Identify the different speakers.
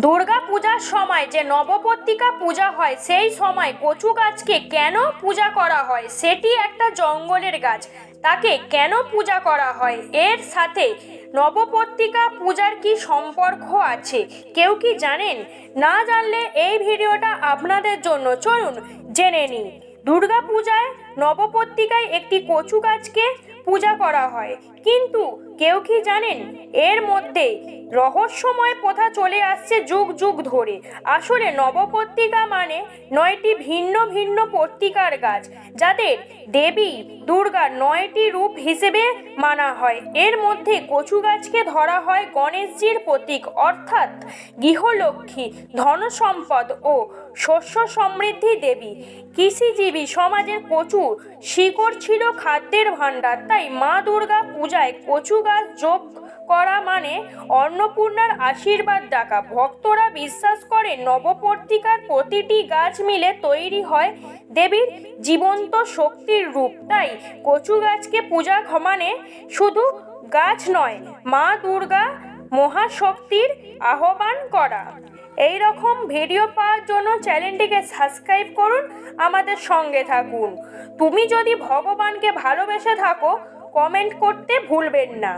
Speaker 1: দুর্গা পূজার সময় যে নবপত্রিকা পূজা হয় সেই সময় কচু গাছকে কেন পূজা করা হয়? সেটি একটা জঙ্গলের গাছ, তাকে কেন পূজা করা হয়? এর সাথে নবপত্রিকা পূজার কি সম্পর্ক আছে? কেউ কি জানেন? না জানলে এই ভিডিওটা আপনাদের জন্য, চলুন জেনে নিই। দুর্গা পূজায় নবপত্রিকায় একটি কচু গাছকে পূজা করা হয়, কিন্তু কেউ কি জানেন এর মধ্যে রহস্যময় প্রথা চলে আসছে যুগ যুগ ধরে। আসলে নবপত্রিকা মানে 9টি ভিন্ন ভিন্ন পত্রিকার গাছ, যাদের দেবী দুর্গার 9টি রূপ হিসেবে মানা হয়। এর মধ্যে কচু গাছকে ধরা হয় গণেশজির প্রতীক, অর্থাৎ গৃহলক্ষ্মী, ধনসম্পদ ও শস্য সমৃদ্ধি দেবী। কৃষিজীবী সমাজের কচু শিকড় ছিল খাদ্যের ভাণ্ডার, তাই মা দুর্গা পূজায় কচু গাছ যোগ করা মানে অন্নপূর্ণার আশীর্বাদ ডাকা। ভক্তরা বিশ্বাস করে নবপত্রিকার প্রতিটি গাছ মিলে তৈরি হয় দেবীর জীবন্ত শক্তির রূপ। তাই কচু গাছকে পূজা মানে শুধু গাছ নয়, মা দুর্গা মহাশক্তির আহ্বান করা। এই রকম ভিডিও পাওয়ার জন্য চ্যানেলটিকে সাবস্ক্রাইব করুন, আমাদের সঙ্গে থাকুন। তুমি যদি ভগবানকে ভালোবেসে থাকো, কমেন্ট করতে ভুলবেন না।